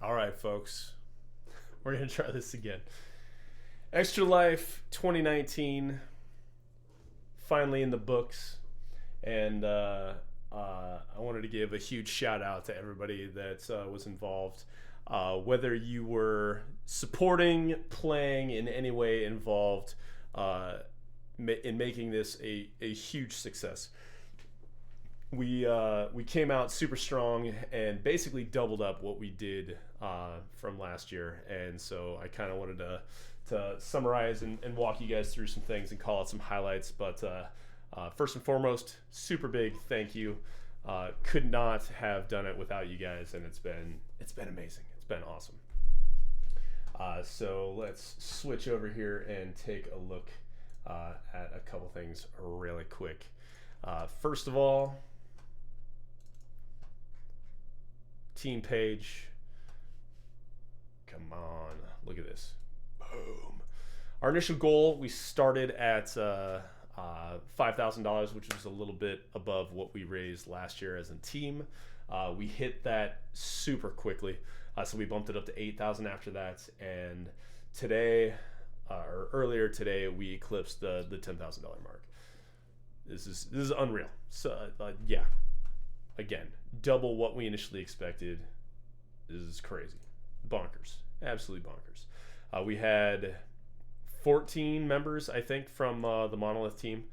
All right, folks. We're going to try this again. Extra Life 2019, finally in the books. And I wanted to give a huge shout out to everybody that was involved. Whether you were supporting, playing, in any way involved in making this a huge success. We came out super strong and basically doubled up what we did from last year, and so I kind of wanted to summarize and walk you guys through some things and call out some highlights. But first and foremost, super big thank you. Could not have done it without you guys, and it's been amazing. It's been awesome. So let's switch over here and take a look at a couple things really quick. First of all, team page. Come on, look at this. Boom. Our initial goal, we started at $5,000, which was a little bit above what we raised last year as a team. We hit that super quickly, so we bumped it up to $8,000 after that. And today, or earlier today, we eclipsed the $10,000 mark. This is unreal. So yeah, again, double what we initially expected. This is crazy, bonkers, absolutely bonkers. We had 14 members, I think, from the Monolith team.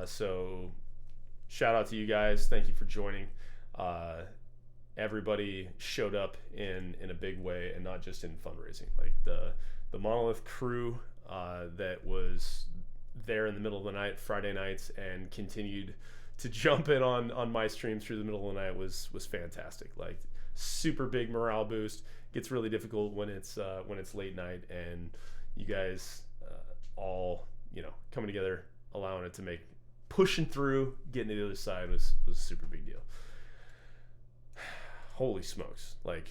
So shout out to you guys. Thank you for joining. Everybody showed up in a big way, and not just in fundraising. Like the Monolith crew that was there in the middle of the night, Friday nights, and continued to jump in on my stream through the middle of the night was fantastic. Like, super big morale boost. Gets really difficult when it's late night, and you guys all coming together, allowing it to make pushing through, getting to the other side was a super big deal. Holy smokes! Like,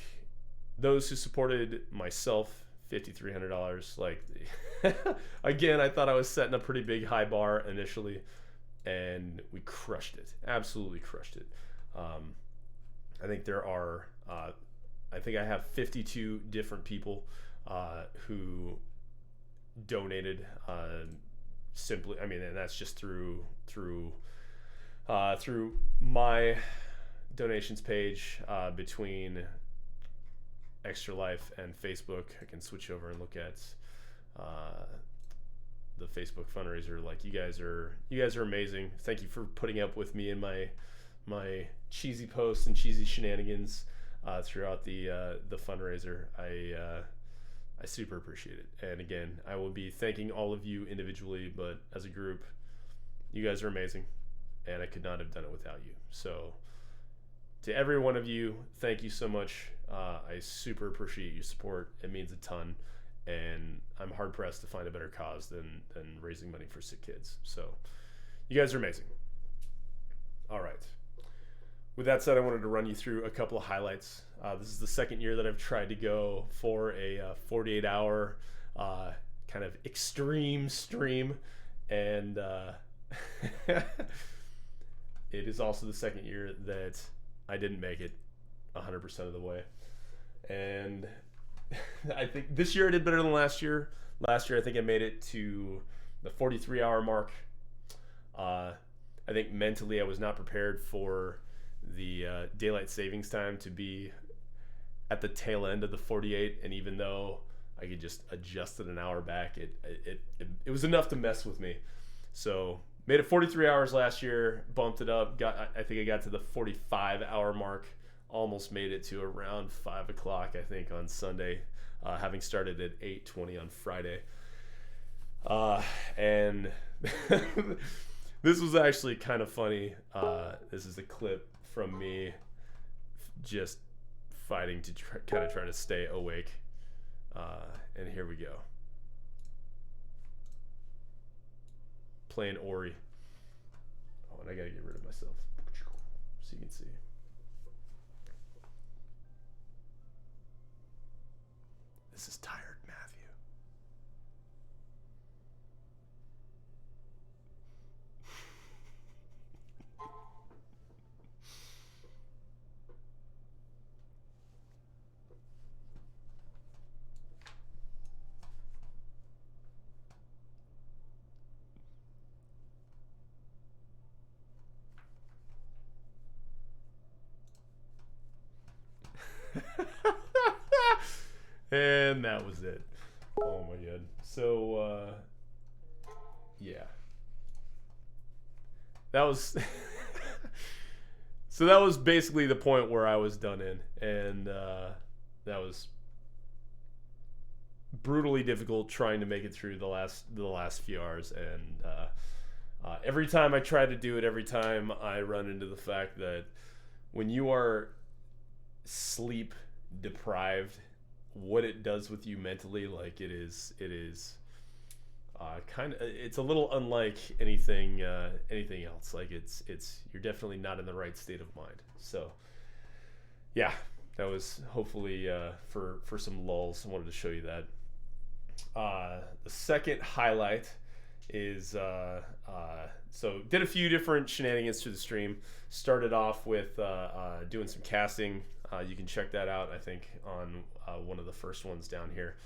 those who supported myself, $5,300. Like, again, I thought I was setting a pretty big high bar initially, and we crushed it. Absolutely crushed it. I think there are, I think I have 52 different people who donated. Simply, I mean, and that's just through my donations page between Extra Life and Facebook. I can switch over and look at the Facebook fundraiser. Like, you guys are amazing. Thank you for putting up with me and my cheesy posts and cheesy shenanigans throughout the fundraiser. I super appreciate it. And again, I will be thanking all of you individually, but as a group, you guys are amazing, and I could not have done it without you. So to every one of you, thank you so much. I super appreciate your support. It means a ton, and I'm hard pressed to find a better cause than raising money for sick kids. So you guys are amazing. All right. With that said, I wanted to run you through a couple of highlights. This is the second year that I've tried to go for a 48-hour kind of extreme stream, and it is also the second year that I didn't make it 100% of the way. And I think this year I did better than last year. Last year I think I made it to the 43-hour mark. I think mentally I was not prepared for the daylight savings time to be at the tail end of the 48, and even though I could just adjust it an hour back, it was enough to mess with me. So made it 43 hours last year, bumped it up, I think I got to the 45-hour mark, almost made it to around 5 o'clock, I think, on Sunday, having started at 8:20 on Friday. And this was actually kind of funny. This is a clip from me just fighting to try to stay awake. And here we go. Playing Ori. Oh, and I gotta get rid of myself so you can see. This is tired Matthew. And that was it. Oh my god. So yeah. That was so that was basically the point where I was done in, and that was brutally difficult trying to make it through the last few hours, and every time I try to do it, every time I run into the fact that when you are sleep deprived, what it does with you mentally, like it is kind of, it's a little unlike anything else. Like it's you're definitely not in the right state of mind. So yeah, that was hopefully for some lulls. I wanted to show you that. The second highlight is so did a few different shenanigans to the stream. Started off with doing some casting. You can check that out, I think, on one of the first ones down here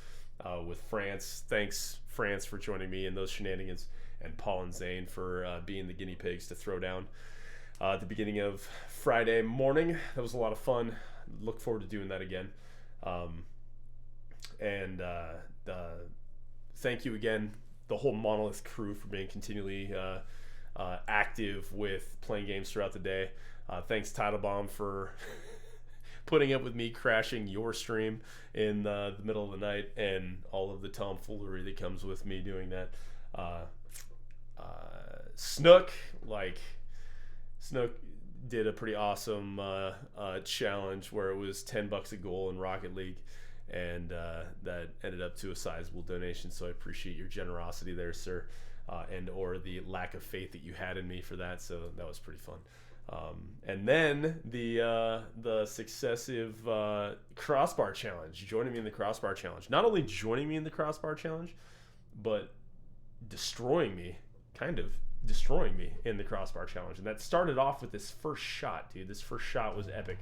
with France. Thanks, France, for joining me in those shenanigans, and Paul and Zane for being the guinea pigs to throw down at the beginning of Friday morning. That was a lot of fun. Look forward to doing that again. And thank you again, the whole Monolith crew, for being continually active with playing games throughout the day. Thanks, Title Bomb, for putting up with me crashing your stream in the middle of the night, and all of the tomfoolery that comes with me doing that. Snook did a pretty awesome challenge where it was $10 a goal in Rocket League, and that ended up to a sizable donation. So I appreciate your generosity there, sir, and or the lack of faith that you had in me for that. So that was pretty fun. And then the successive crossbar challenge, joining me in the crossbar challenge. Not only joining me in the crossbar challenge, but destroying me in the crossbar challenge. And that started off with this first shot, dude. This first shot was epic.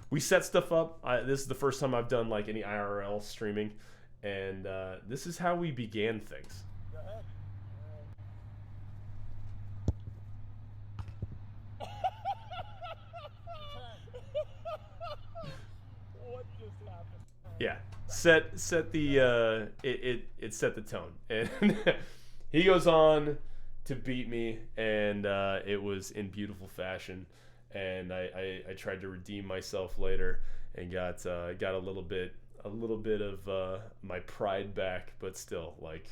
We set stuff up. This is the first time I've done like any IRL streaming, and this is how we began things. Go ahead. What just happened? Yeah, set the it set the tone, and he goes on to beat me, and it was in beautiful fashion. And I tried to redeem myself later, and got a little bit of my pride back, but still, like,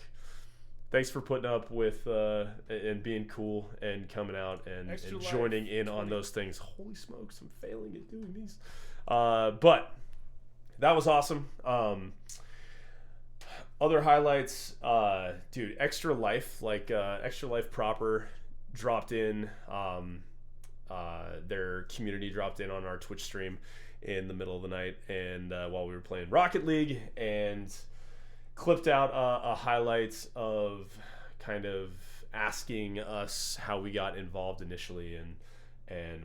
thanks for putting up with and being cool and coming out and joining in on those things. Holy smokes, I'm failing at doing these, but that was awesome. Other highlights, dude, Extra Life, Extra Life proper dropped in. Their community dropped in on our Twitch stream in the middle of the night, and while we were playing Rocket League, and clipped out a highlight of kind of asking us how we got involved initially, and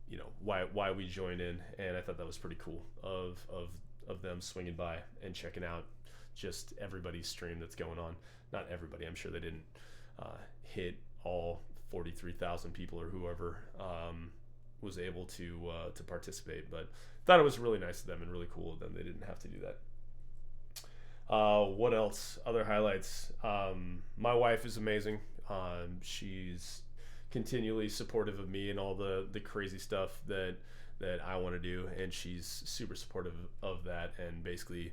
you know why we joined in. And I thought that was pretty cool of them swinging by and checking out just everybody's stream that's going on. Not everybody, I'm sure they didn't hit all 43,000 people or whoever was able to participate, but thought it was really nice of them and really cool of them. They didn't have to do that. What else? Other highlights. My wife is amazing. She's continually supportive of me and all the crazy stuff that I want to do, and she's super supportive of that, and basically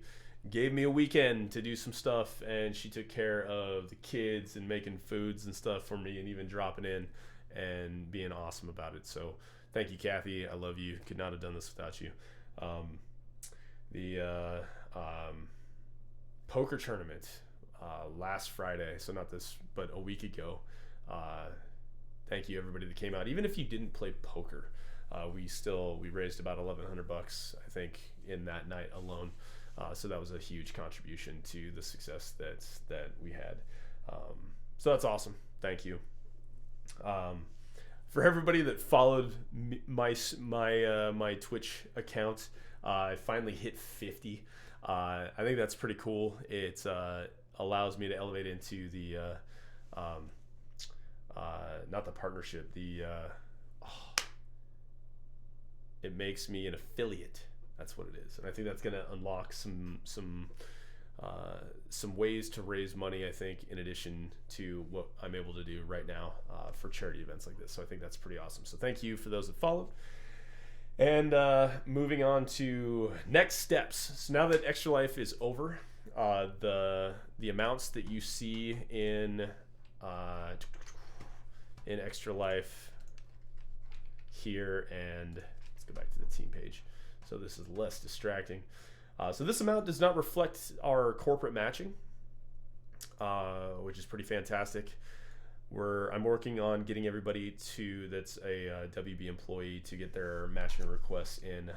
gave me a weekend to do some stuff, and she took care of the kids and making foods and stuff for me, and even dropping in and being awesome about it. So thank you, Kathy. I love you. Could not have done this without you. The poker tournament last Friday, so not this, but a week ago. Thank you, everybody that came out. Even if you didn't play poker, we raised about $1,100, I think, in that night alone. So that was a huge contribution to the success that we had. So that's awesome. Thank you. For everybody that followed my Twitch account, I finally hit 50. I think that's pretty cool. It allows me to elevate into the not the partnership. It makes me an affiliate That's what it is, and I think that's going to unlock some ways to raise money, I think, in addition to what I'm able to do right now for charity events like this. So I think that's pretty awesome. So thank you for those that followed. And moving on to next steps. So now that Extra Life is over, the amounts that you see in Extra Life here, and let's go back to the team page. So this is less distracting. So this amount does not reflect our corporate matching, which is pretty fantastic. I'm working on getting everybody that's a WB employee to get their matching requests in.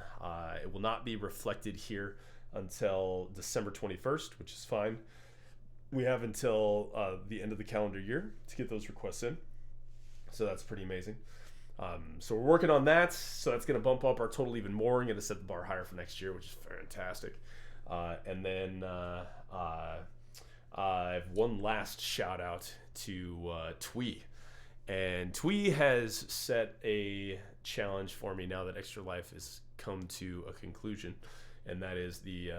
It will not be reflected here until December 21st, which is fine. We have until the end of the calendar year to get those requests in. So that's pretty amazing. So we're working on that. So that's going to bump up our total even more and going to set the bar higher for next year, which is fantastic. And then I have one last shout out to Twee. And Twee has set a challenge for me now that Extra Life has come to a conclusion. And that is the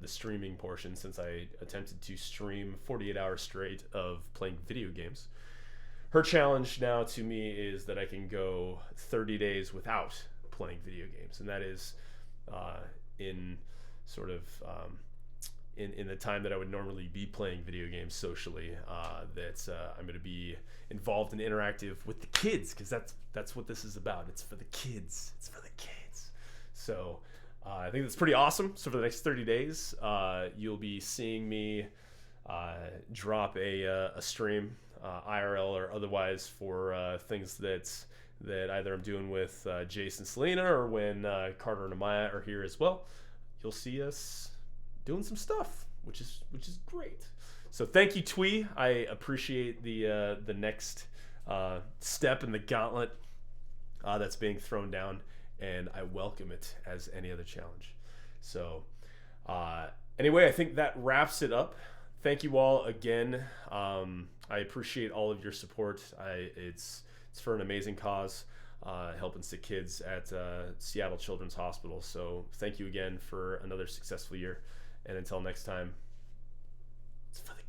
streaming portion, since I attempted to stream 48 hours straight of playing video games. Her challenge now to me is that I can go 30 days without playing video games, and that is in sort of in the time that I would normally be playing video games socially. I'm going to be involved and interactive with the kids, because that's what this is about. It's for the kids. It's for the kids. So I think that's pretty awesome. So for the next 30 days, you'll be seeing me drop a stream, IRL or otherwise, for things that either I'm doing with Jason, Selena, or when Carter and Amaya are here as well. You'll see us doing some stuff, which is great. So thank you, Twee. I appreciate the next step in the gauntlet that's being thrown down, and I welcome it as any other challenge. So anyway, I think that wraps it up. Thank you all again. I appreciate all of your support. It's for an amazing cause, helping sick kids at Seattle Children's Hospital. So thank you again for another successful year. And until next time, it's for the